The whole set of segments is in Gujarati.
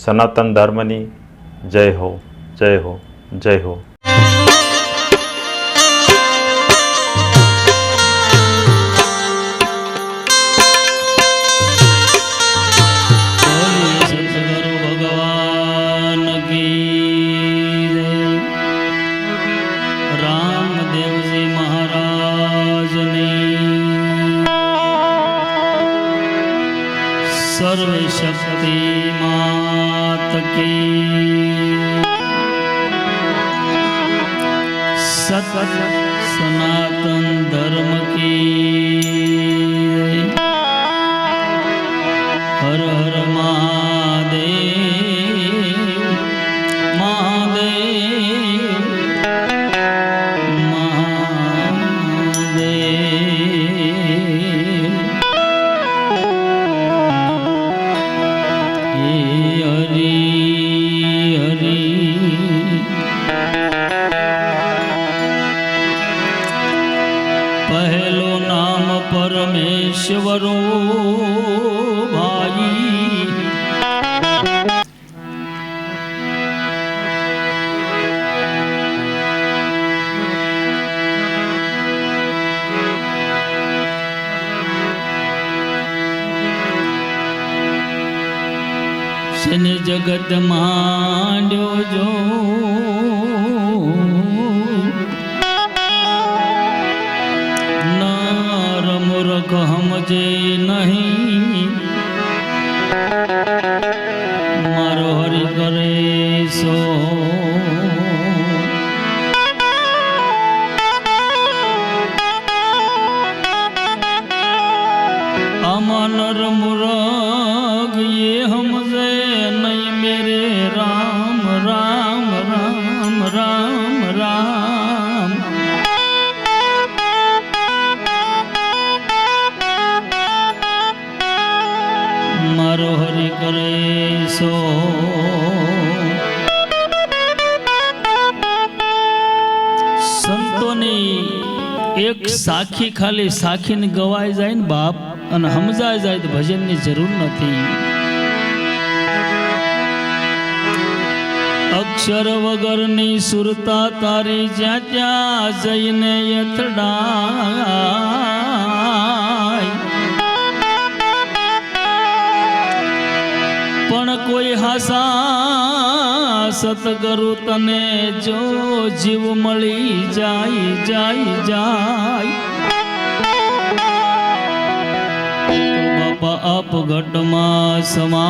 સનાતન ધર્મની જય હો, જય હો, જય હો. सर्व शक्ति मात की सत सनातन धर्म की हर हर महादेव महादेव पहलो नाम परमेश्वरो भाई शनि जगत मांड्यो जो हमजे नहीं मारो हरि करे सो अमनर मुराग ये हमजे नहीं मेरे राम राम राम राम राम मारो हरि करे सो संतोनी एक साखी खाली साखी ने गवाई जाए ने बाप અને સમજાઈ જાય તો ભજનની જરૂર નથી. અક્ષર વગરની સુરતા તારી જ્યાં ત્યાં જઈને યથડાય પણ કોઈ હાસા સતગુરુ તને જો જીવ મળી જાય જાય જાય आप घटमा समा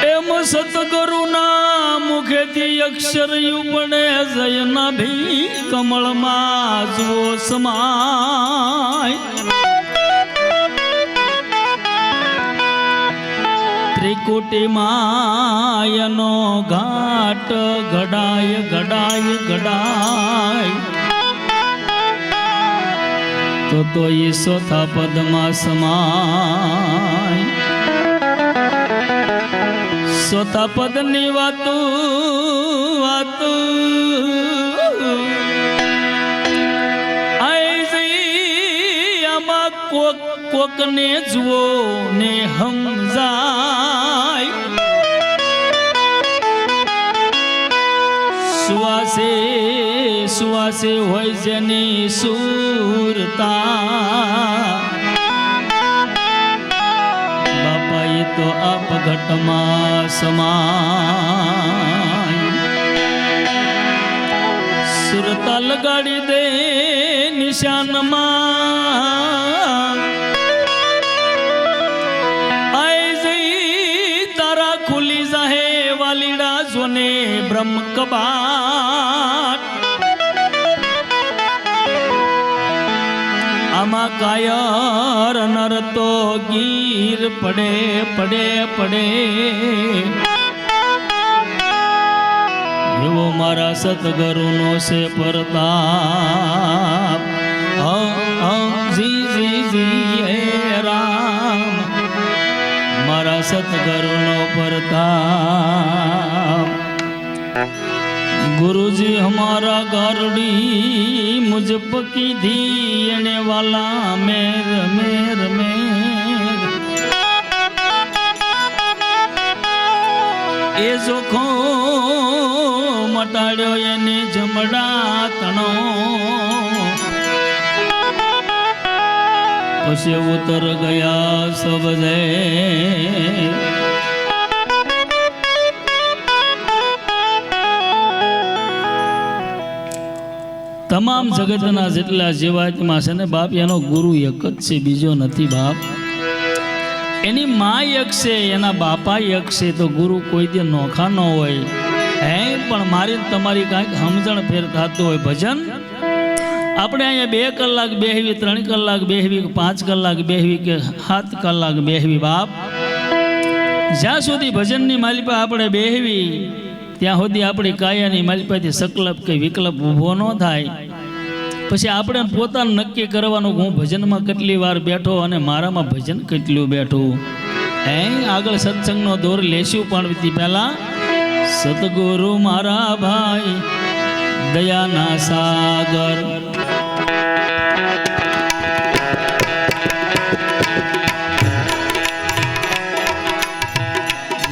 एम सतगुरु ना मुखे थी अक्षर यू बने जयना भी कमल माजो समाय त्रिकुटी मायनो घाट घडाय घडाय घडाय तो ये सोथा पदमा समाय सोथा पदनी वातु वातु कोक ने जुओ ने हम जाय सुवासे सुवासे होय जनी सूरता बापा ये तो आप घटमा समाय सुरता लगाड़ी दे निशान मा ब्रह्म कबाट आमा कायर नर तो गिर पड़े पड़े पड़े वो मारा सतगुरु नो से प्रताप जी जी जी हे राम मारा सतगुरु नो प्रताप गुरु गुरुजी हमारा गारड़ी मुझ पकी धी एने वाला मेर मेर मेर ए जोखो मटाड्यो एने जमड़ा तणो पछे उतर गया सब जय તમામ જગતના જેટલા જીવાત્મા છે ને બાપ એનો ગુરુ એક જ છે, બીજો નથી બાપ. એની મા એક છે, એના બાપા એક છે, તો ગુરુ કોઈ દે નોખા ન હોય. પણ મારી તમારી કાંઈક સમજણ ફેર થતું હોય. ભજન આપણે અહીંયા 2 કલાક બેહવી, 3 કલાક બેહવી, 5 કલાક બેહવી કે 7 કલાક બેહવી બાપ, જ્યાં સુધી ભજનની માલિપા આપણે બેહવી ત્યાં સુધી આપણી કાયાની માલિપાથી સકલ્પ કે વિકલ્પ ઊભો ન થાય. પછી આપણે પોતાનું નક્કી કરવાનું હું ભજનમાં કેટલી વાર બેઠો અને મારામાં ભજન કેટલું બેઠું. આગળ સત્સંગનો દોર લેશું પણ પહેલા સતગુરુ મારા ભાઈ દયાના સાગર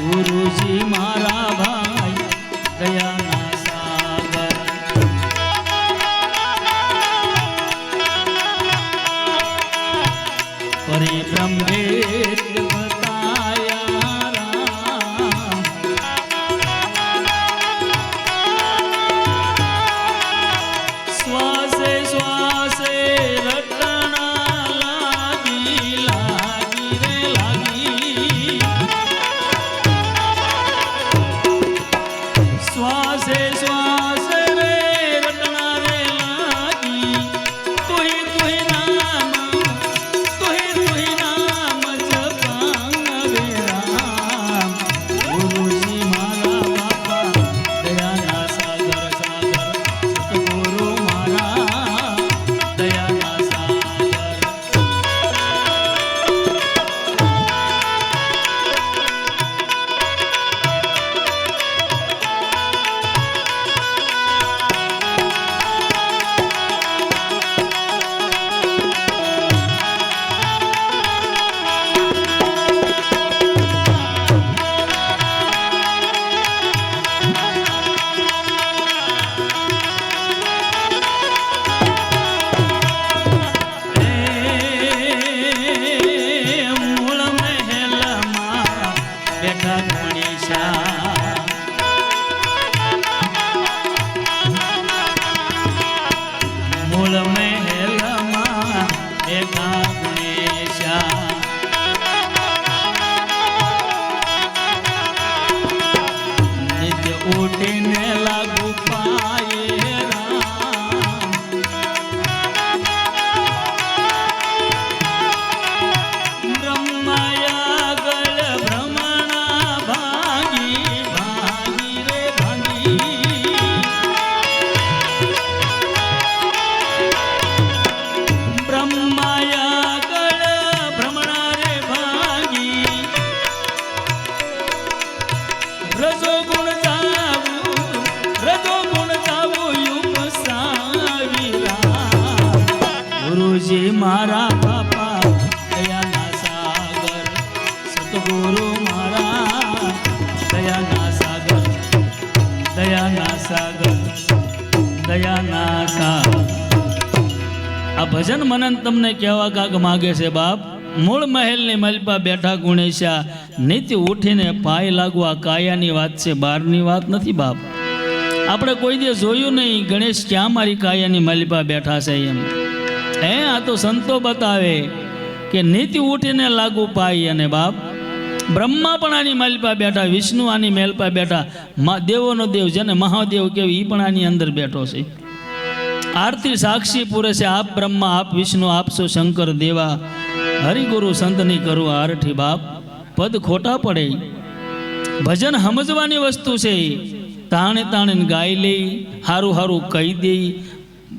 ગુરુજી મારા ભાઈ દયાના સાગર પરિબ્રહ્મે બતાયા રામ શ્વાસે શ્વાસે રટણા લાગી લાગી રે લાગી શ્વાસે શ્વાસે રે રટણા રે લાગી તુહી તુહી નામ જપાંગ વે રામ ગુરુજી મારા બાપા દયાના સાગર સાગર સતગુરુ મારા દયાના સાગર મૂળ મહેલમાં બેઠા ગણેશા મૂળ મહેલમાં બેઠા ગણેશા નિત્ય ઉઠીને લાગુ પાયે રામ બ્રહ્માયા ગળ ભ્રમણા ભાગી ભાગી રે ભાગી બ્રહ્માયા ગળ ભ્રમણા રે ભાગી રજો ગુણ જાવું યુગ સાવી રામ ગુરુજી મારા બાપા દયાના સાગર સતગુરુ મારા દયાના સાગર દયાના સાગર દયાના સાગર. આ ભજન મનન તમને કહેવા કાક માગે છે બાપ. મૂળ મહેલની મલપા બેઠા ગુણેશા નિત્ય ઉઠીને પાય લાગવા કાયાની વાત છે, બહારની વાત નથી બાપ. આપણે કોઈ દે જોયું નહીં ગણેશ ક્યાં મારી કાયાની મલપા બેઠા છે એમ. આ તો સંતો બતાવે કે નિત્ય ઉઠીને લાગુ પાય. અને બાપ બ્રહ્મા પણ આની મલપા બેઠા, વિષ્ણુ આની મેલપા બેઠા, દેવોનો દેવ જેને મહાદેવ કહેવાય એ પણ આની અંદર બેઠો છે. આરતી સાક્ષી પૂરે છે આપ બ્રહ્મા આપ વિષ્ણુ આપશો શંકર દેવા હરિગુરુ સંતની કરું આરઠી બાપ. પદ ખોટા પડે. ભજન સમજવાની વસ્તુ છે. તાણે તાણે ગાઈ લઈ, હારું હારું કહી દે,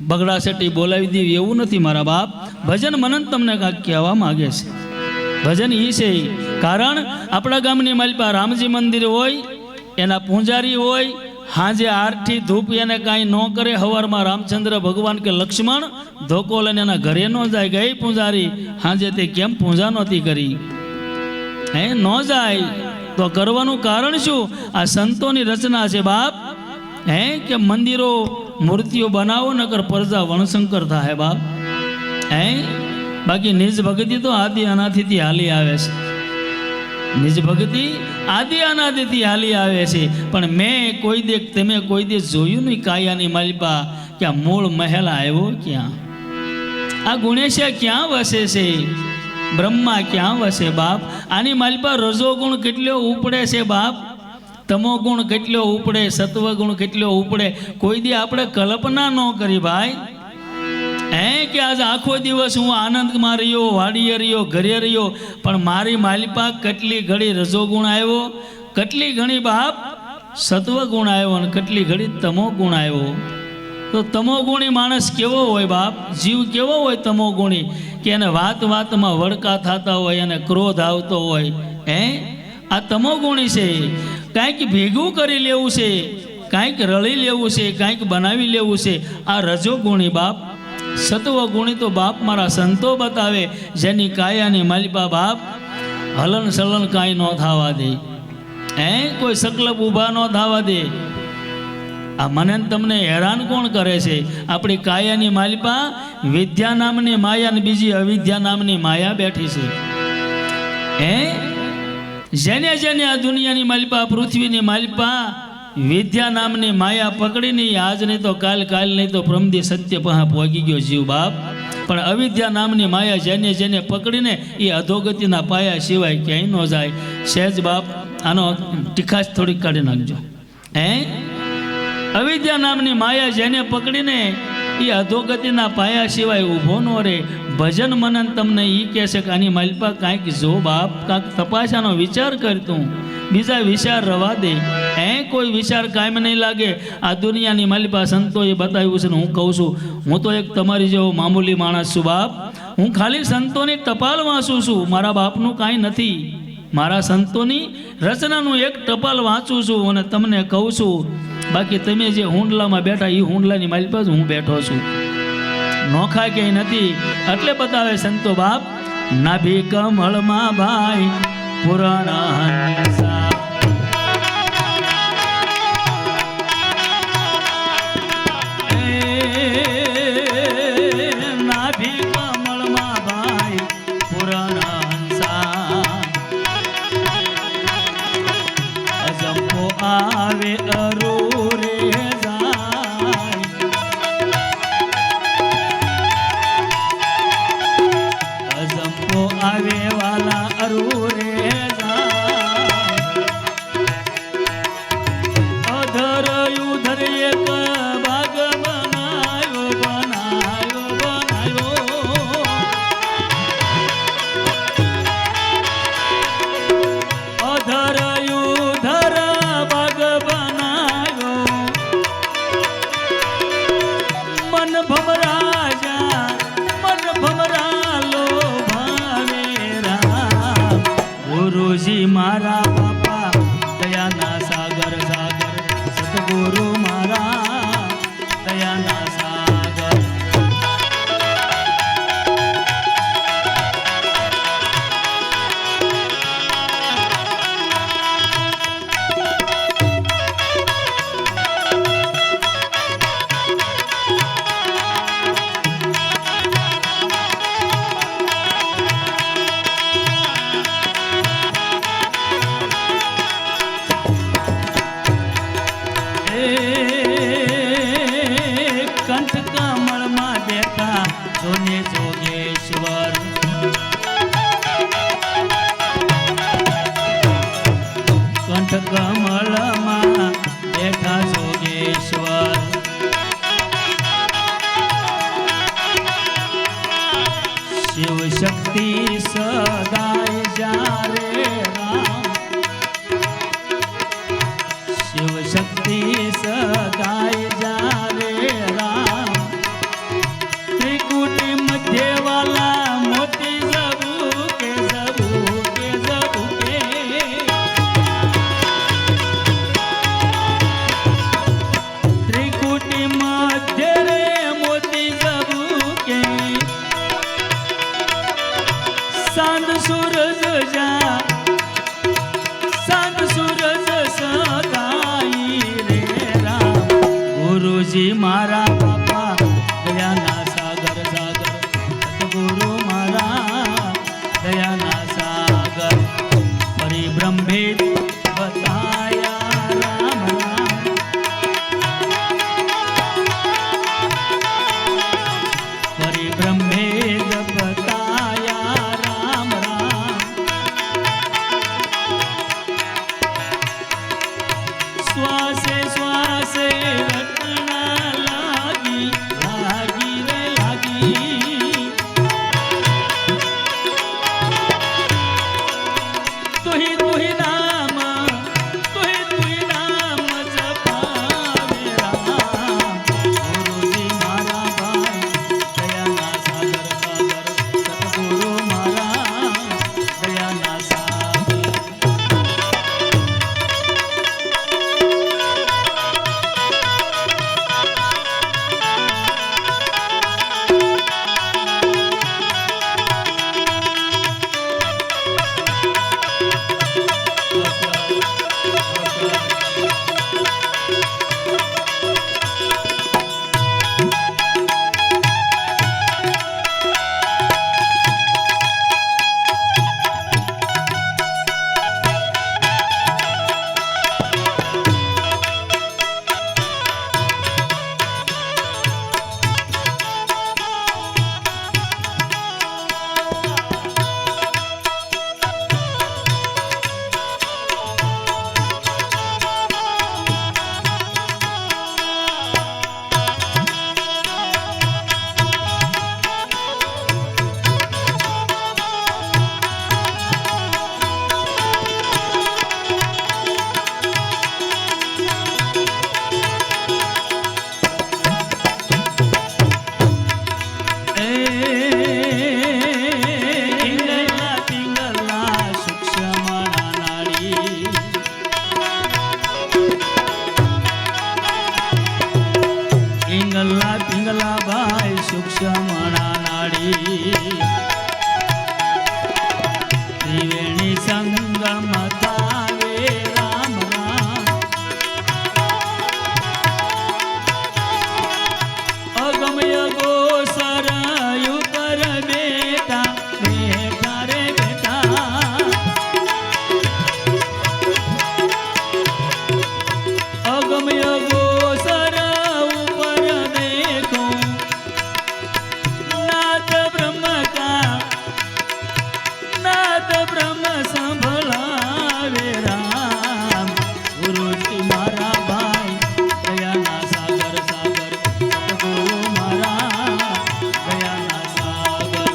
બગડા સેટી બોલાવી દેવી એવું નથી મારા બાપ. ભજન મનન તમને કાંઈક કહેવા માગે છે. ભજન એ છે કારણ આપણા ગામની માલિપા રામજી મંદિર હોય, એના પૂંજારી હોય, હાજે આરતી ધૂપ એને કાંઈ ન કરે, હવારમાં રામચંદ્ર ભગવાન કે લક્ષ્મણ ધોકો લઈને એના ઘરે ન જાય, ગઈ પૂજારી હાજે તે કેમ પૂજા નહોતી કરી? હે ન જાય તો કરવાનું કારણ શું? આ સંતોની રચના છે બાપ. હે કે મંદિરો મૂર્તિઓ બનાવો નકર પ્રજા વણશંકર થાય બાપ. હે બાકી નિજ ભક્તિ તો આદિ અનાદિથી હાલી આવે છે. નિજ ભક્તિ આદિ અનાદિથી હાલી આવે છે. પણ તમે કોઈ દે જોયું નહીં કાયાની માલિપા કે આ મૂળ મહેલ આવ્યો ક્યાં? આ ગુણેશિયા ક્યાં વસે છે? બ્રહ્મા ક્યાં વસે બાપ? આની માલિપા રજોગુણ કેટલો ઉપડે છે બાપ, તમો ગુણ કેટલો ઉપડે, સત્વ ગુણ કેટલો ઉપડે, કોઈ દી આપણે કલ્પના ન કરી ભાઈ. હે કે આજે આખો દિવસ હું આનંદમાં રહ્યો, વાડીએ રહ્યો, ઘરે રહ્યો, પણ મારી માલિપા કેટલી ઘડી રજોગુણ આવ્યો, કેટલી ઘણી બાપ સત્વ ગુણ આવ્યો અને કેટલી ઘડી તમો ગુણ આવ્યો. તો તમો ગુણી માણસ કેવો હોય બાપ? જીવ કેવો હોય તમો ગુણી? કે એને વાતમાં વડકા થતા હોય, એને ક્રોધ આવતો હોય. હે આ તમો ગુણી છે. કાંઈક ભેગું કરી લેવું છે, કાંઈક રળી લેવું છે, કાંઈક બનાવી લેવું છે, આ રજો ગુણી બાપ. સત્વ ગુણી તો બાપ મારા સંતો બતાવે, જેની કાયાની માલિપા બાપ હલન સલન કાંઈ ન થવા દે. હે કોઈ સકલપ ઊભા ન થવા દે. આ મને તમને હેરાન કોણ કરે છે? આપણી કાયાની માલિપા વિદ્યા નામની માયા અને બીજી અવિદ્યા નામની માયા બેઠી છે. હે જેને આ દુનિયાની માલિપા, પૃથ્વીની માલિપા વિદ્યા નામની માયા પકડીને આજ નહીં તો કાલ નહીં તો પ્રમદી સત્ય પહા પહોંચી ગયો જીવ બાપ. પણ અવિદ્યા નામની માયા જેને પકડીને એ અધોગતિના પાયા સિવાય ક્યાંય ન જાય. સહેજ બાપ આનો ટીખાશ થોડીક કાઢી નાખજો. હે અવિદ્યા નામની માયા જેને પકડીને એ અધોગતિના પાયા સિવાય ઊભો ન રહે. ભજન મનન તમને એ કહેશે કે આની માલિપા કાંઈક જો બાપ, કાંઈક તપાસાનો વિચાર કરતું, બીજા વિચાર રવા દે. કોઈ વિચાર કાયમ નહીં લાગે. આ દુનિયાની માલિપા સંતોએ બતાવ્યું છે ને હું કહું છું, હું તો એક તમારી જેવો મામૂલી માણસ છું બાપ. હું ખાલી સંતોની ટપાલ વાંચું છું, મારા બાપનું કાંઈ નથી. મારા સંતોની રચનાનું એક ટપાલ વાંચું છું અને તમને કહું છું. બાકી તમે જે હુંડલામાં બેઠા એ હુંડલાની માલિપા જ હું બેઠો છું, નોખા ક્યાંય નથી. એટલે બતાવે સંતો બાપ, નાભી કમળમાં ભાઈ પુરાણા આવે અરુ રે જાય, અજંપો આવે વાલા અરુ રે જાય. અધર ઉધર એક બાગ બનાયો બનાયો બનાયો, અધર ઉધર ભમરા લો ભાવે પાસે રટણા લાગી લાગી રે લાગી તુહી નામ જપાવે રામ ગુરુજી મારા ભાઈ દયાના સાગર સાગર સતગુરુ મારા દયાના સાગર પિંગલા ભાઈ સૂક્ષ્મણા નાડી ત્રિવેણી સંગમ તાવે રામ રામ અગમય ગોસર ઉપર બેટા બેટા રે બેટા અગમય ગોસર ઉપર દેખો નાદ બ્રહ્મ સંભળાવે રામ ગુરુજી મારા ભાઈ દયાના સાગર સાગર સતગુરુ મારા દયાના સાગર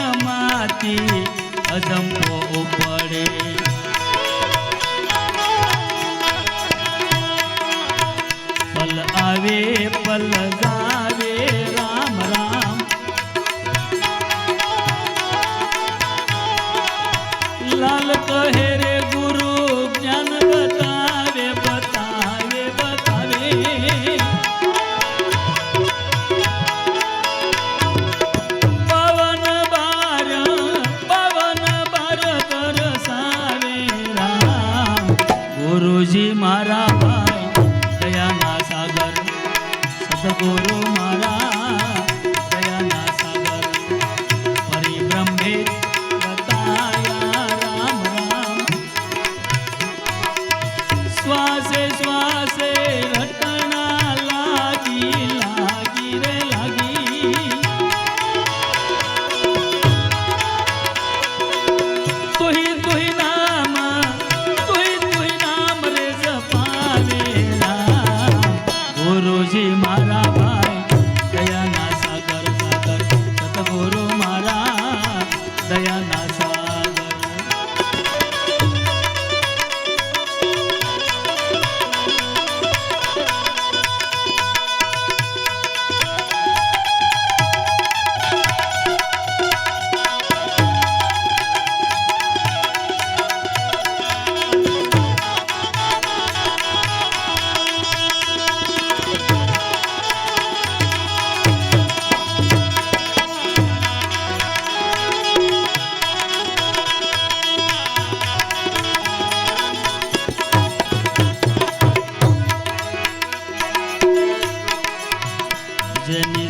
શૂન્યમાંથી અજંપો પડે પલ આવે પલ જાવે રામ રામ લાલ કહે રે ગુરુ જ્ઞાન બતાવે બતાવે બતાવે પવન બાર કર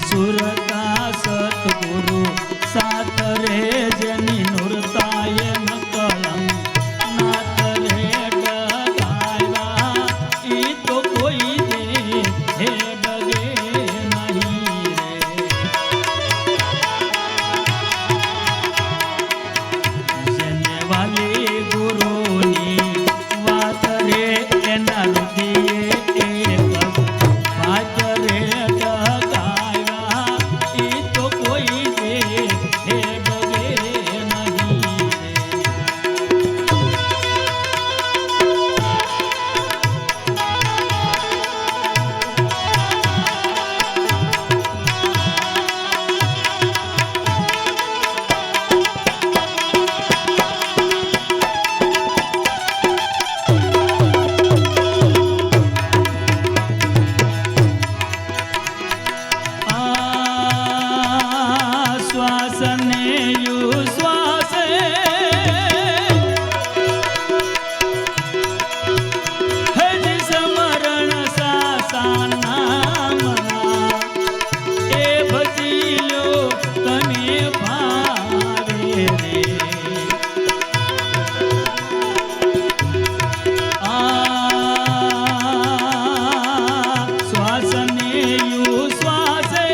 સુરતા સતગુરુ સાત રે જેની નુરતાએ નકળમ નાત રે ડગાવ્યા ઈ તો કોઈ દે હે ડગે નહીં રે જેને વાલી ગુરુની વાત રે એના હૃદયે એક વાત રે ડગાવ્યા ઈ તો કોઈ દે હે ડગે નહીં રે શ્વાસને યુ શ્વાસે હજ સમરણ સાસાના મના એ ભજી લ્યો તને ભાવે રે શ્વાસને યુ શ્વાસે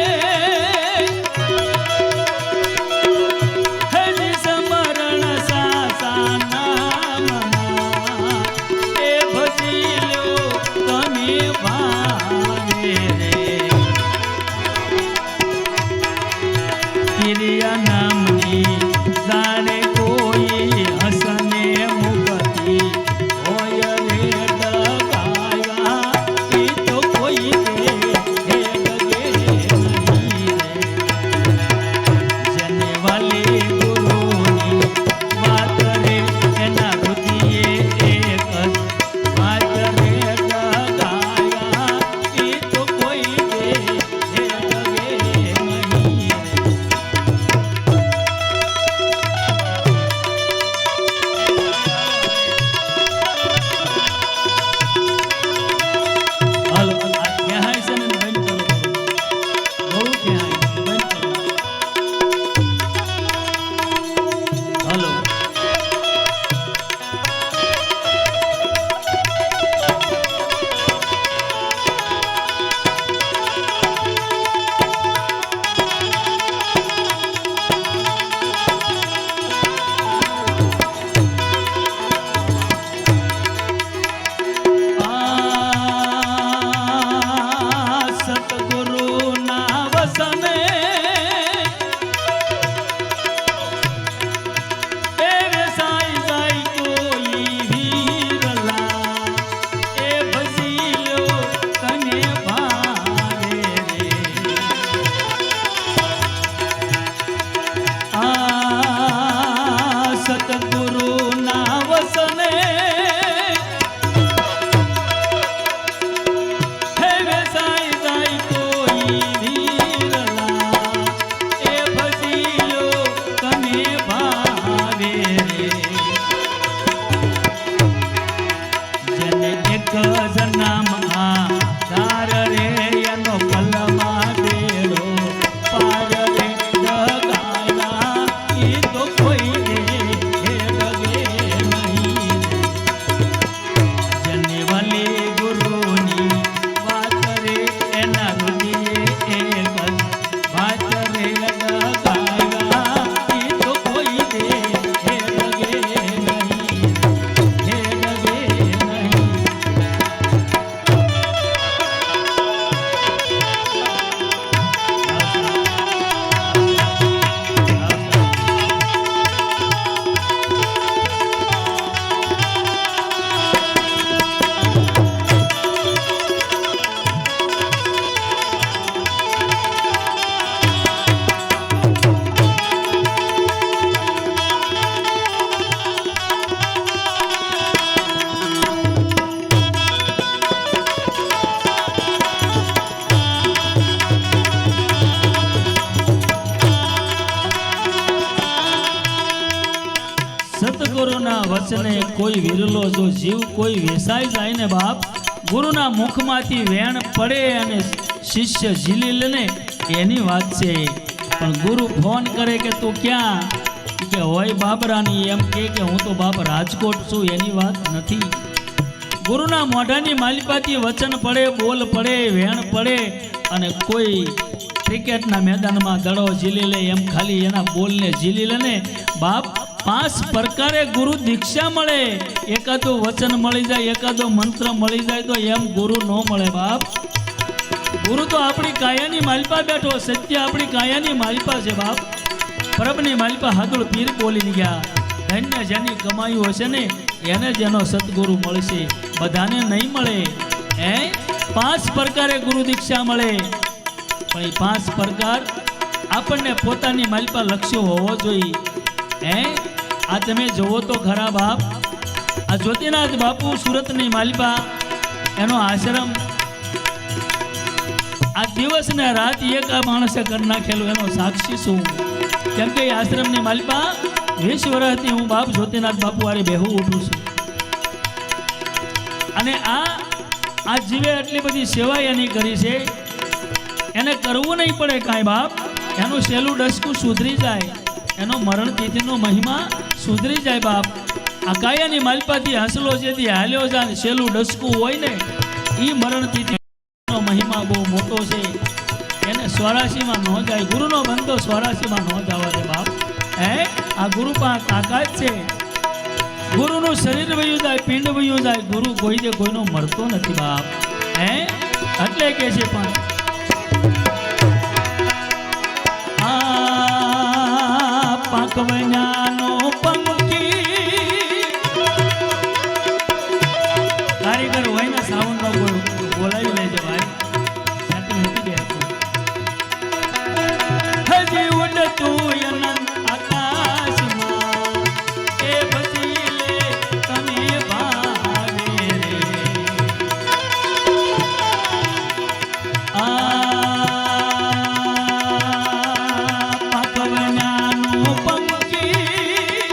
હજ સમરણ સાસાના મના એ ભજી લ્યો તને ભાવે રે પ્રિયા નામની જાણે કોઈ હસને મુગતી હોય રે ડગાવ્યા ઈ તો કોઈ દે હે ડગે નહીં રે જેને વાલી ગુરુની વાત રે એના હૃદયે એક જ વાત રે ડગાવ્યા ઈ તો કોઈ દે હે ડગે નહીં રે હાલો આ ક્યાં છે ને બંધ કરો બહુ ક્યાં બંધ કરો હાલો સતગુરુના વસને એ વેસાઈ જાય કોઈ વીરલા એ ભજી લ્યો તને ભાવે રે સતગુરુના વસને હે વેસાઈ જાય કોઈ વીરલા એ ભજી લ્યો તને ભાવે રે જેને એક જ નામ આધાર રે એનો કલમા બેડો પાર રે ડગાવ્યા ઈ તો કોઈ દે હે ડગે નહીં રે જેને વાલી ગુરુની વાત રે એના હૃદયે એક જ વાત રે ડગાવ્યા ઈ તો કોઈ દે હે ડગે નહીં હે ડગે નહીં સતગુરુના વચને કોઈ વિરલો જો જીવ કોઈ વેસાઈ જાય ને બાપ, ગુરુના મુખમાંથી વેણ પડે અને શિષ્ય ઝીલી લે એની વાત છે. પણ ગુરુ ફોન કરે કે તું ક્યાં, કે હોય બાબરાની, એમ કે હું તો બાપ રાજકોટ છું, એની વાત નથી. ગુરુના મોઢાની માલિપાથી વચન પડે, બોલ પડે, વેણ પડે, અને કોઈ ક્રિકેટના મેદાનમાં દડો ઝીલી લે એમ ખાલી એના બોલને ઝીલી લે ને બાપ, 5 પ્રકારે ગુરુ દીક્ષા મળે. એકાદો વચન મળી જાય, એકાદો મંત્ર મળી જાય તો એમ ગુરુ ન મળે બાપ. ગુરુ તો આપણી કાયાની માલિપા બેઠો, સત્ય આપણી કાયાની માલિપા છે બાપ. પરબની માલિપા હાદુળ પીર બોલી ગયા, ધન્ય જેની કમાયું હશે ને એને જેનો સદગુરુ મળશે, બધાને નહીં મળે. 5 પ્રકારે ગુરુ દીક્ષા મળે, પણ એ 5 પ્રકાર આપણને પોતાની માલિપા લક્ષ્ય હોવો જોઈએ. આ તમે જોવો તો ખરા બાપ, આ જ્યોતિનાથ બાપુ સુરતની માલિપા, એનો આશ્રમ આ દિવસ ને રાત એક આ માણસે કરી નાખેલું, એનો સાક્ષી છું. કેમ કે આશ્રમની માલિપા 20 વર્ષથી હું બાપ જ્યોતિનાથ બાપુ વાળી બેહું ઉઠું છું. અને આ જીવે એટલી બધી સેવા એની કરી છે, એને કરવું નહીં પડે કાંઈ બાપ. એનું સહેલું ડસકું સુધરી જાય, એનો મરણ તિથિનો મહિમા સુધરી જાય બાપ. આ કાયાની માલિપાથી હસલો જેથી હાલ્યો જાય, સહેલું ડસકું હોય ને એ મરણ તિથિનો મહિમા બહુ મોટો છે. એને 84માં ન જાય, ગુરુનો બંધો 84માં ન જવા દે બાપ. આ ગુરુ પાસે તાકાત છે. ગુરુનું શરીર વયું જાય, પિંડ વયું જાય, ગુરુ કોઈ દે કોઈનો મળતો નથી બાપ. એટલે કે છે પણ પાકવኛનો પંખી કારીગર હોય ને સાઉન્ડનો બોલાવી લેજો ભાઈ, સેટિંગ નથી બેસતું. હજી ઉડતું અનંત આકાશમાં એ બચી લે તમે ભાવે રે. પાકવኛનો પંખી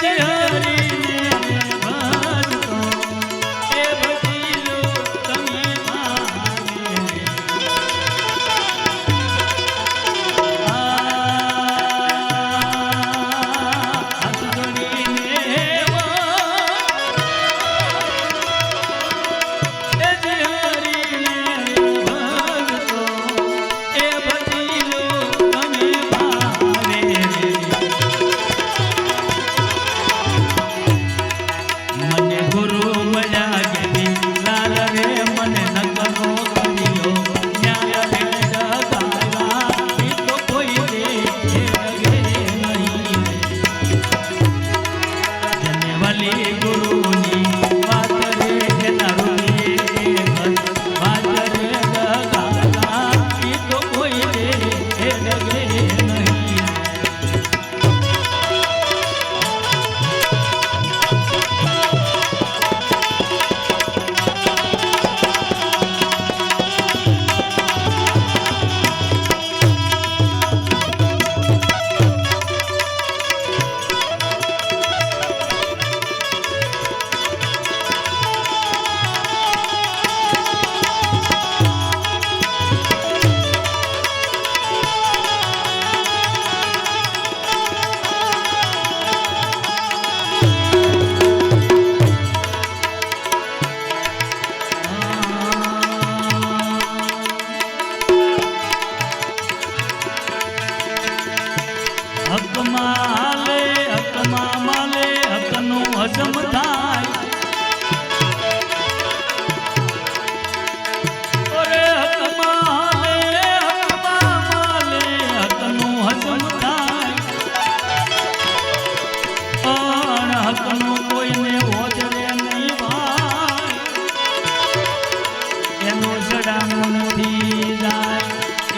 જ હરીને ભજતો એ ભજીલો તમે ભાવે. હાથ જોડીને એ જ હરીને ભજતો એ ભજીલો તમે ભાવે. મને ગુરુ મળ્યા ગેલી લાલ રે મને નકરો કર્યો ન્યાય રે જગાલા એ તો કોઈ દે એ લગે નહીં. જને વાલી ગુરુની વાત રે એના રૂપે વાત રે જગાલા એ તો કોઈ દે એ લગે નહીં. હકમાં માલે હકનું હજમ થાય. ઓરે હકમાં માલે હકનું હજમ થાય. પણ હકનું કોઈને ઓજરે નહીં ભાઈ. એનો જડામણથી જાય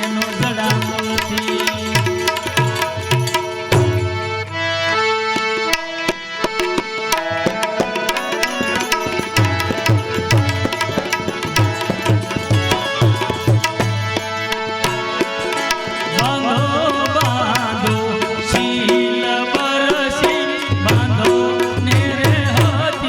એનો જડામણથી. બાંધો શીલ બરસી બાંધો ને રે હાથ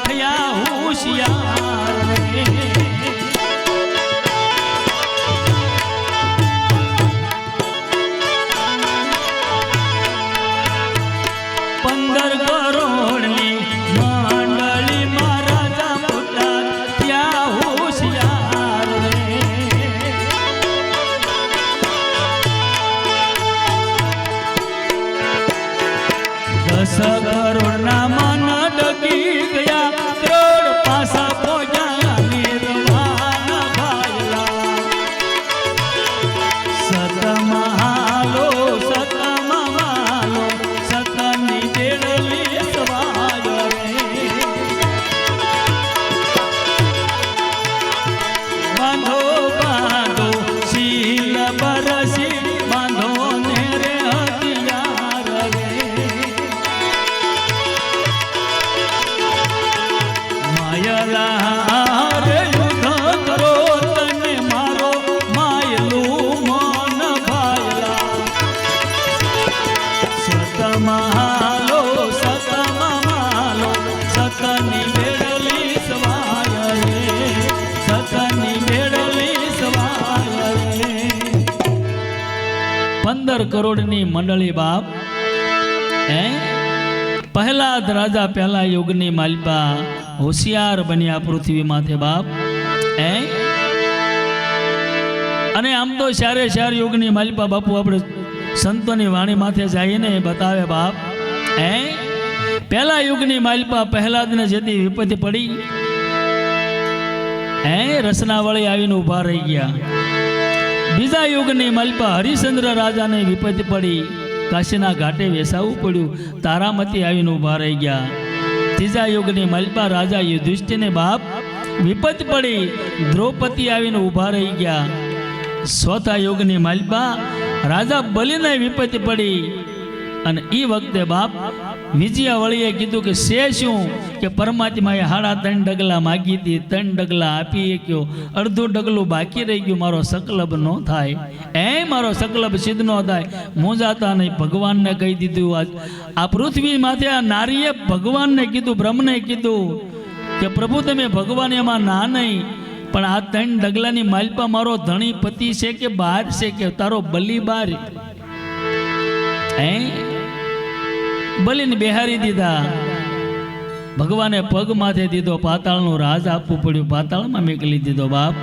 થયા હોશિયાર રે. 15 કરોડની મંડળીમાં રાજા મોટા થયા હોશિયાર રે. 10 કરોડના મન ડગી ગયા, કરોડ પાસા પોજા નિર્વાણ ભાયલા. સતમહાલો સતમહાલો સતની બેડલી સવાય રે. બાંધો બાંધો શીલ બરસી બાંધો ને રે હથિયાર રે. માયલા રે યુદ્ધ કરો તને મારો માયલું મન ભાયલા. સતમહાલો સતમહાલો સતની બેડલી સવાય રે. સતની બેડલી સવાય રે. 15 કરોડની મંડળી બાપ હે. પહેલા રાજા પહેલા યુગની માલિપા હોશિયાર બન્યા પૃથ્વી માથે બાપ હે. અને આમ તો ચારે ચાર યુગની માલિપા બાપુ આપણે સંતોની વાણી માથે જઈને બતાવે બાપ હે. પહેલા યુગની માલિપા પહેલાદને જેથી વિપત્તિ પડી હે, રસનાવળી આવીને ઊભા રહી ગયા. બીજા યુગની માલિપા હરિશ્ચંદ્ર રાજાને વિપત્તિ પડી, કાશીના ઘાટે વેસાવું પડ્યું, તારામતી આવીને ઊભા રહી ગયા. ત્રીજા યુગની માલિપા રાજા યુધિષ્ઠિરને બાપ વિપત્તિ પડી, દ્રૌપદી આવીને ઊભા રહી ગયા. ચોથા યુગની માલિપા રાજા બલિને વિપત્તિ પડી અને એ વખતે બાપ વિજયાવળીએ કીધું કે શે શું કે પરમાત્માએ 3.5 ડગલા માગી હતી, 3 ડગલા આપી શક્યો, અડધું ડગલું બાકી રહી ગયું, મારો સંકલ્પ ન થાય મારો સંકલ્પ સિદ્ધ ન થાય. મૂંઝાતા નહીં, ભગવાનને કહી દીધું. આ પૃથ્વી માથે આ નારીએ ભગવાનને કીધું, બ્રહ્મને કીધું કે પ્રભુ તમે ભગવાન એમાં ના નહીં, પણ આ 3 ડગલાની માલિપા મારો ધણી પતિ છે કે બહાર છે કે તારો બલી બહાર બલીને બેહારી દીધા. ભગવાને પગ માથે દીધો, પાતાળનું રાજ આપવું પડ્યું, પાતાળમાં મેકલી દીધો બાપ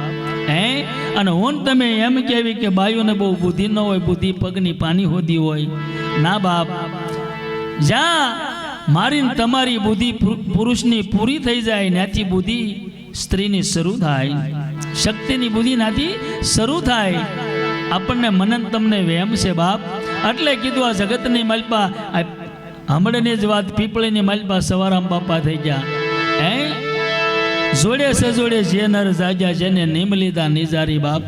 અને હું તમે એમ કહેવી કે બાયુને બહુ બુદ્ધિ ન હોય, બુદ્ધિ પગની પાની હોદી હોય. ના બાપ, જ્યાં મારી તમારી બુદ્ધિ પુરુષની પૂરી થઈ જાય ત્યાંથી બુદ્ધિ સ્ત્રીની શરૂ થાય, શક્તિની બુદ્ધિ નાથી શરૂ થાય. આપણને મનન તમને વેમ છે બાપ. એટલે કીધું આ જગતની માલિપા હમણાંની જ વાત, પીપળીની માલિપા સવારામ બાપા થઈ ગયા જોડે સજોડે જે નર જાગ્યા, જેને નિમ લીધા નિજારી બાપ.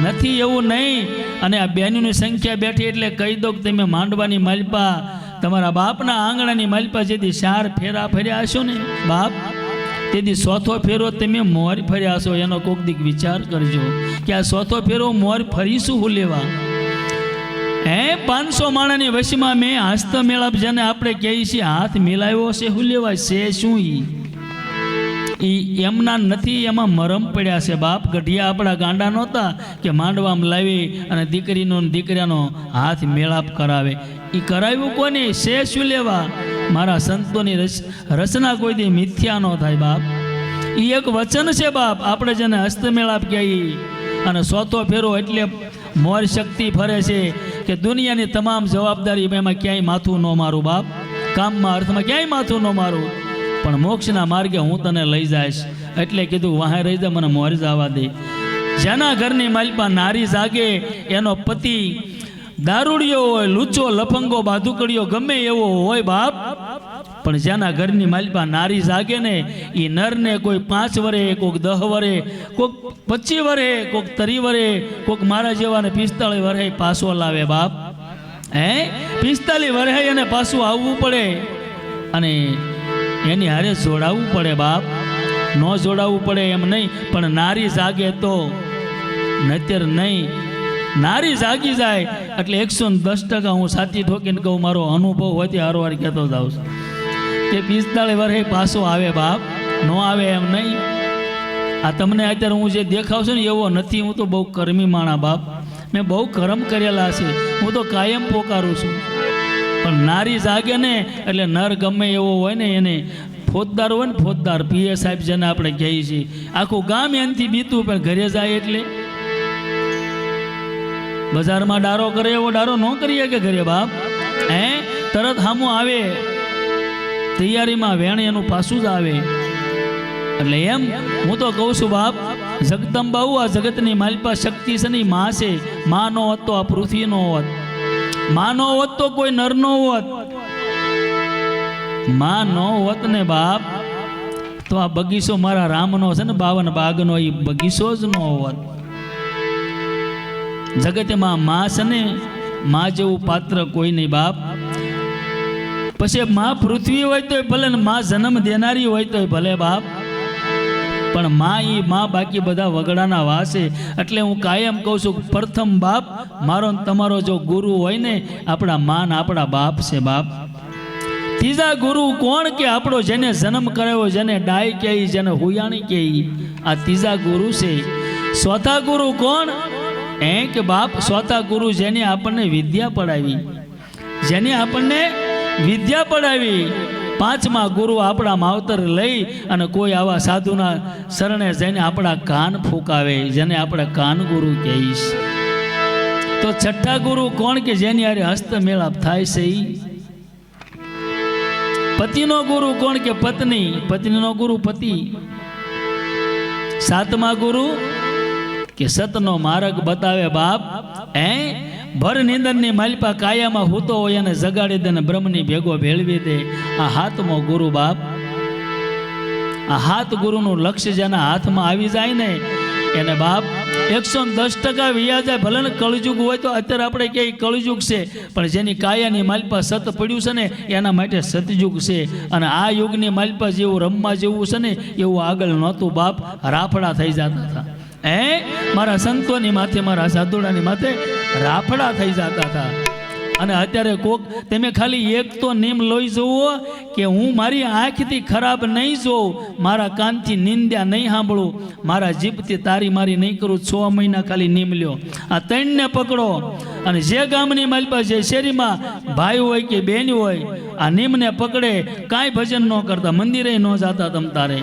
નથી એવું નહીં. અને આ બેનની સંખ્યા બેઠી એટલે કહી દો કે તમે માંડવાની માલિપા તમારા બાપના આંગણાની માલિપા જેથી 4 ફેરા ફર્યા હશો ને બાપ, તેથી 4થો ફેરો તમે મોર ફર્યા હશો. એનો કોક દીક વિચાર કરજો કે આ 4થો ફેરો મોર ફરીશું હું લેવા 500 માણાની વશમાં મેં હસ્ત મેળાપ જેને આપણે કહીએ છીએ હાથ મિલાવ્યો છે હું લેવાય છે શું ઈ એમના નથી, એમાં મરમ પડ્યા છે બાપ. ગઢિયા આપણા ગાંડા નહોતા કે માંડવામાં લાવી અને દીકરીનો દીકરાનો હાથ મેળાપ કરાવે. એ કરાવ્યું કોને છે શું લેવા? મારા સંતોની રચના કોઈ દી મિથ્યા ન થાય બાપ. એ એક વચન છે બાપ, આપણે જેને હસ્તમેળાપ કહીએ. અને 4થો ફેરો એટલે મોર શક્તિ ફરે છે કે દુનિયાની તમામ જવાબદારી એમાં ક્યાંય માથું ન મારું બાપ, કામમાં અર્થમાં ક્યાંય માથું ન મારું, પણ મોક્ષના માર્ગે હું તને લઈ જઈશ. એટલે કીધું વાહે રહી જા, મને મોર જવા દે. જેના ઘરની માલિપા નારી જાગે એનો પતિ દારૂડિયો હોય, લૂચો લફંગો બાધુકડીયો ગમે એવો હોય બાપ, પણ જેના ઘરની માલિપા નારી જાગે ને એ નરને કોઈ 5 વરે, કોઈક 10 વરે, કોઈક 25 વરે, કોઈક 30 વરે, કોઈક મારા જેવાને 45 વરે પાછો લાવે બાપ. 45 વરે એને પાછું આવવું પડે અને એની હારે જોડાવવું પડે બાપ. ન જોડાવવું પડે એમ નહીં, પણ નારી જાગે તો, નહીતર નહીં. નારી જાગી જાય એટલે 110% હું સાચી ઠોકીને કહું, મારો અનુભવ હોતી હારવાર કહેતો જાઉં છું. કે 45 વર્ષે પાછો આવે બાપ, નો આવે એમ નહીં. આ તમને અત્યારે હું જે દેખાવ છું ને એવો નથી. હું તો બહુ કર્મી માણા બાપ, મેં બહુ કર્મ કરેલા છે. હું તો કાયમ પોકારું છું. પણ નારી જાગે ને એટલે નર ગમે એવો હોય ને એને ફોજદાર હોય ને, ફોજદાર પીએ સાહેબ જેને આપણે કહીએ છીએ, આખું ગામ એનાથી બીતું, પણ ઘરે જાય એટલે બજારમાં ડારો કરે એવો ડારો ન કરીએ કે ઘરે બાપ. તરત હામું આવે, તૈયારીમાં વેણ એનું પાછું જ આવે. એટલે એમ હું તો કહું છું બાપ, જગદંબા આ જગતની માલિપા શક્તિ છે ને, માં છે. માં નો હોત તો આ પૃથ્વી નો હોત, માં નો હોત તો કોઈ નર નો હોત, માં નો હોત ને બાપ તો આ બગીચો મારા રામનો છે ને 52 બાગનો, એ બગીચો જ ન હોત. જગતમાં માં છે ને, માં જેવું પાત્ર કોઈ નહીં બાપ. પછી માં પૃથ્વી હોય તોય ભલે ને માં જન્મ દેનારી હોય તોય ભલે બાપ, પણ માં ઈ માં બાકી બધા વગડાના વાસે. એટલે હું કાયમ કહું છું, પ્રથમ બાપ મારો ને તમારો જો ગુરુ હોય ને, આપણા માં ને આપણા બાપ છે બાપ. ત્રીજા ગુરુ કોણ કે આપણો જેને જન્મ કરાવ્યો, જેને ડાય કહે, જેને હુયાણી કહે, આ ત્રીજા ગુરુ છે. ચોથા ગુરુ કોણ કે બાપ, ચોથા ગુરુ જેને આપણને વિદ્યા પડાવી, જેને આપણને વિદ્યા પડાવી. પાંચમા ગુરુ આપણા માવતર લઈ અને કોઈ આવા સાધુના શરણે જઈને આપણા કાન ફૂંકાવે, જેને આપણે કાન ગુરુ કહીશ. તો છઠ્ઠા ગુરુ કોણ કે જેની હારે હસ્ત મેળાપ થાય છે. પતિનો ગુરુ કોણ કે પત્ની, પત્નીનો ગુરુ પતિ. સાતમા ગુરુ કે સતનો માર્ગ બતાવે બાપ. ભર નિંદનની માલિપા કાયામાં હૂતો હોય અને જગાડી દે ને બ્રહ્મની ભેગો ભેળવી દે. આ હાથમો ગુરુ બાપ. આ હાથ ગુરુનું લક્ષ્ય જેના હાથમાં આવી જાય ને એને બાપ 110% વિયા જાય. ભલે ને કળયુગ હોય તો અત્યારે આપણે ક્યાંય કળયુગ છે, પણ જેની કાયાની માલિપા સત પડ્યું છે ને એના માટે સતયુગ છે. અને આ યુગની માલિપા જેવું રમવા જેવું છે ને એવું આગળ નહોતું બાપ. રાફડા થઈ જતા હતા. મારા સંતોની માથે, મારા સાધુડાની માથે રાફડા થઈ જતા હતા. અને અત્યારે કોક તમે ખાલી એક તો નિયમ લઈ જવો કે હું મારી આંખથી ખરાબ નહીં જોઉં, મારા કાનથી નિંદ્યા નહીં સાંભળું, મારા જીભથી તારી મારી નહીં કરું. 6 મહિના ખાલી નિયમ લ્યો. આ 3ને પકડો અને જે ગામની માલિપા, જે શેરીમાં ભાઈ હોય કે બેન હોય, આ નિયમને પકડે. કાંઈ ભજન ન કરતા, મંદિરે ન જતા તમ તારે,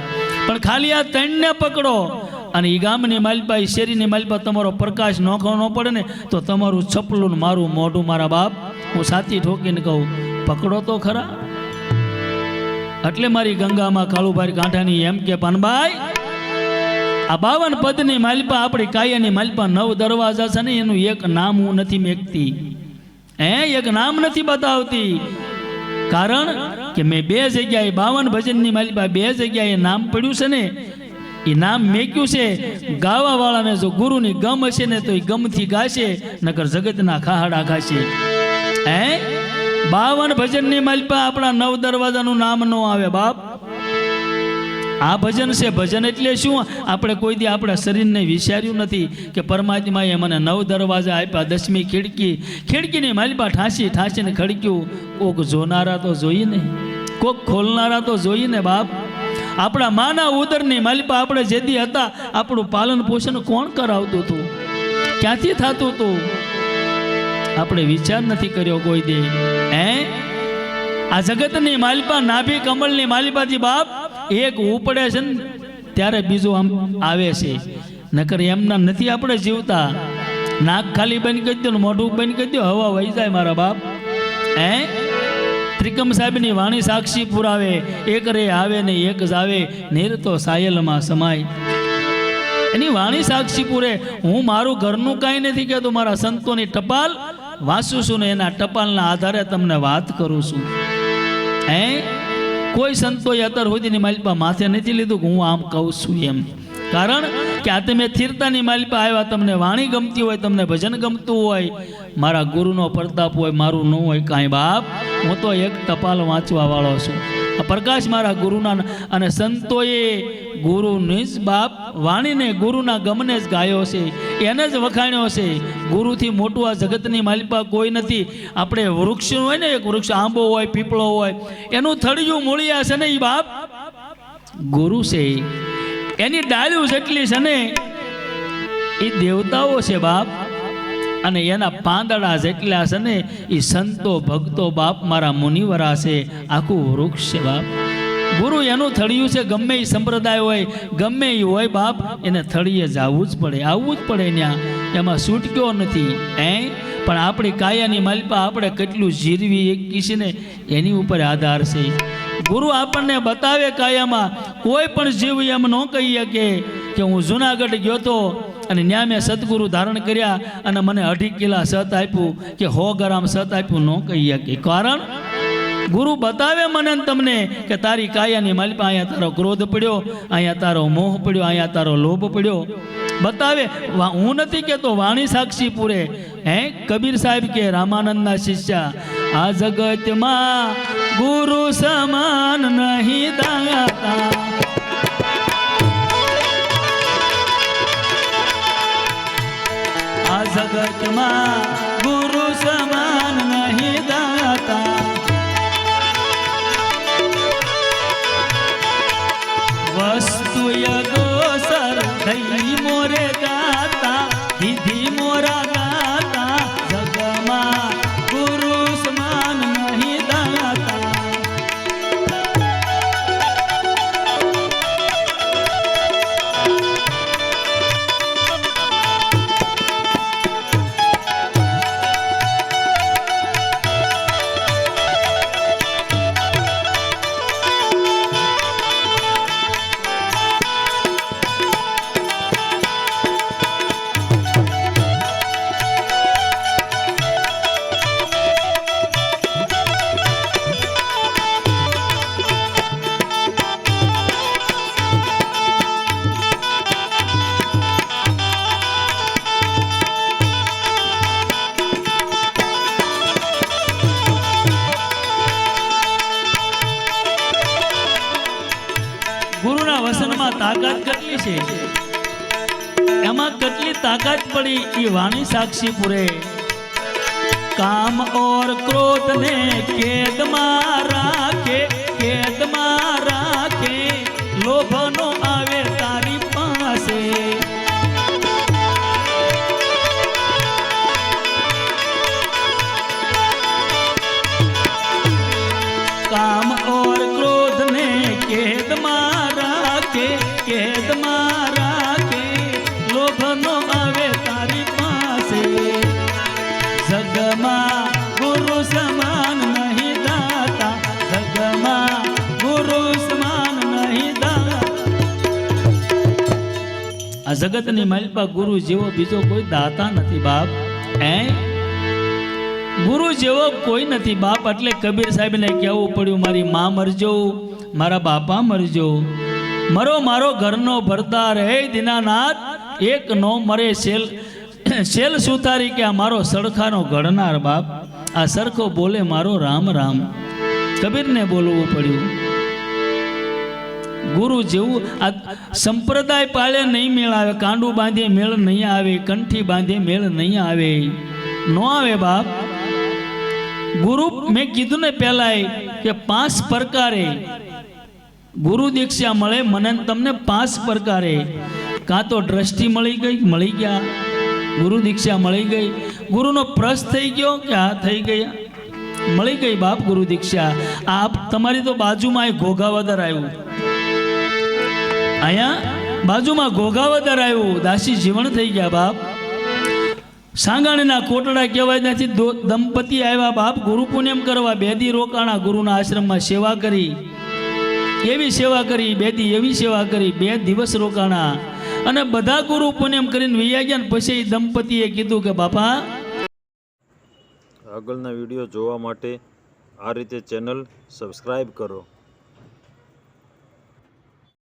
પણ ખાલી આ 3ને પકડો. અને એ ગામની માલિપા, એ શેરીની માલિપા તમારો પ્રકાશ નોખો ન પડે ને તો તમારું છપલું મારું મોઢું મારા બાપ હું સાચી ઠોકીને કહું, પકડો તો ખરા. એટલે મારી ગંગામાં કાળુભાઈ કાંઠાની એમ કે પાનભાઈ, આ 52 પદની માલિપા, આપણી કાયાની માલિપા 9 દરવાજા છે ને, એનું એક નામ હું નથી મેકતી. એક નામ નથી બતાવતી. કારણ કે મેં 2 જગ્યાએ 52 ભજનની માલિપા 2 જગ્યાએ નામ પડ્યું છે ને, એ નામ મેક્યું છે. ગાવા વાળાને જો ગુરુની ગમ હશે ને તો એ ગમથી ગાશે, નકર જગતના ખાહડા ખાશે. 52 ભજનની માલિપા આપણા 9 દરવાજાનું નામ ન આવે બાપ. આ ભજન છે. ભજન એટલે શું? આપણે કોઈ દી આપણા શરીરને વિચાર્યું નથી કે પરમાત્માએ મને 9 દરવાજા આપ્યા. 10મી ખિડકી, ખિડકીની માલિપા ઠાંસી ઠાંસીને ખડક્યું. કોક જોનારા તો જોઈએ ને, કોક ખોલનારા તો જોઈએ ને બાપ. આપણા માના ઉદરની માલિપા આપણે જેદી હતા, આપણું પાલન પોષણ કોણ કરાવતું હતું, ક્યાંથી થતું હતું? આપણે વિચાર નથી કર્યો કોઈ દે. આ જગતની માલિપા, નાભી કમળની માલિપાથી બાપ એક ઉપડે છે ને ત્યારે બીજું આમ આવે છે, નકર એમના નથી આપણે જીવતા. નાક ખાલી બંધ કરી દો, મોઢું બંધ કરી દો, હવા વહી જાય મારા બાપ. ત્રિકમ સાહેબની વાણી સાક્ષી પુરાવે, એક રે આવે ને એક જ આવે, નીર તો સાયલમાં સમાય. એની વાણી સાક્ષી પૂરે. હું મારું ઘરનું કાંઈ નથી કહેતો, મારા સંતોની ટપાલ વાંચું છું ને એના ટપાલના આધારે તમને વાત કરું છું. કોઈ સંતોએ અત્યાર સુધીની માલિપા માથે નથી લીધું કે હું આમ કહું છું એમ. કારણ કે આ તમે સ્થિરતાની માલિપા આવ્યા, તમને વાણી ગમતી હોય, તમને ભજન ગમતું હોય, મારા ગુરુનો પ્રતાપ હોય, મારું ન હોય કાંઈ બાપ. હું તો એક ટપાલ વાંચવા વાળો છું. આ પ્રકાશ મારા ગુરુના અને સંતોએ ગુરુની જ બાપ વાણીને ગુરુના ગમને જ ગાયો છે, એને જ વખાણ્યો છે. ગુરુથી મોટું આ જગતની માલિપા કોઈ નથી. આપણે વૃક્ષ હોય ને, એક વૃક્ષ આંબો હોય, પીપળો હોય, એનું થળિયું મૂળિયા છે ને એ બાપ ગુરુ છે. એની ડાળ્યું જેટલી છે ને એ દેવતાઓ છે બાપ, અને એના પાંદડા જેટલા છે ને એ સંતો ભક્તો બાપ મારા મુનિવરા છે. આખું વૃક્ષ છે બાપ. ગુરુ એનું થળિયું છે. ગમે એ સંપ્રદાય હોય, ગમે એ હોય બાપ, એને થળીએ જવું જ પડે, આવવું જ પડે. ત્યાં એમાં છૂટક્યો નથી. પણ આપણી કાયાની માલિપા આપણે કેટલું જીરવી એકી છે ને એની ઉપર આધાર છે. ગુરુ આપણને બતાવે કાયામાં. કોઈ પણ જીવ એમ ન કહીએ કે હું જુનાગઢ ગયો તો અને ત્યાં મેં સદગુરુ ધારણ કર્યા અને મને 2.5 કિલા સત આપ્યું કે 100 ગ્રામ સત આપ્યું, ન કહીએ કે. કારણ ગુરુ બતાવે મને તમને કે તારી કાયાની માલિપા અહીંયા તારો ક્રોધ પડ્યો, અહીંયા તારો મોહ પડ્યો, અહીંયા તારો લોભ પડ્યો. બતાવે. હું નથી કહેતો, વાણી સાક્ષી પૂરે. કબીર સાહેબ કે રામાનંદના શિષ્ય, આ જગતમાં ગુરુ સમાન નહીં દાતા, આ જગતમાં ગુરુ સમાન નહીં દાતા. વસ્તુ યગોસર થઈ મોરે ગાતા, દીધી મોરા ગાતા, જગમાં ગુરુ સમાન નહીં દાતા. ગુરુના વસનમાં તાકાત કેટલી છે, એમાં કેટલી તાકાત પડી એ વાણી સાક્ષી પૂરે. કામ ઓર ક્રોધ ને કેદમાં રાખે, કેદમાં રાખે, લોભ નો આવે તારી પાસે. કામ ઓર ક્રોધ ને કેદમાં રાખે, કેદમાં રાખે, લોભ નો આવે તારી પાસે. જગમાં ગુરુ સમાન નહીં દાતા, જગમાં ગુરુ સમાન નહીં દાતા. આ જગતની માલિપા ગુરુ જેવો બીજો કોઈ દાતા નથી બાપ. ગુરુ જેવો કોઈ નથી બાપ. એટલે કબીર સાહેબને કહેવું પડ્યું, મારી માં મરજો, મારા બાપા મરજો, મરો મારો ઘરનો ભરતાર, હે દીનાનાથ એક નો મરે શેલ સુતારી કે આ મારો સડખાનો ઘડનાર બાપ. આ સરખો બોલે મારો રામ રામ. કબીરને બોલવું પડ્યું. ગુરુ જેવું આ સંપ્રદાય પાળે નહીં મેળ આવે, કાંડું બાંધે મેળ નહીં આવે, કંઠી બાંધે મેળ નહીં આવે, નો આવે બાપ. ગુરુ મેં કીધું ને પહેલાય કે 5 પ્રકારે ગુરુ દીક્ષા મળે મને તમને. 5 પ્રકારે. કાં તો દ્રષ્ટિ મળી ગયા, ગુરુ દીક્ષા મળી ગઈ. ગુરુનો પ્રસ થઈ ગયો કે હા થઈ ગયા, મળી ગઈ બાપ ગુરુ દીક્ષા. આ તમારી તો બાજુમાં એક ઘોઘાવદર આવ્યું, અહીંયા બાજુમાં ઘોઘાવદર આવ્યું, દાસી જીવન થઈ ગયા બાપ. સાંગાણીના કોટડા કહેવાય નથી, દંપતી આવ્યા બાપ ગુરુ પુણ્યમ કરવા. 2 દી રોકાણા, ગુરુના આશ્રમમાં સેવા કરી, એવી સેવા કરી, 2 દી એવી સેવા કરી, 2 દિવસ રોકાણા અને બધા ગુરુ પુણ્યમ કરીને વૈયા ગયા. પછી દંપતીએ કીધું કે બાપા, આગળના વિડીયો જોવા માટે આ રીતે ચેનલ સબસ્ક્રાઈબ કરો.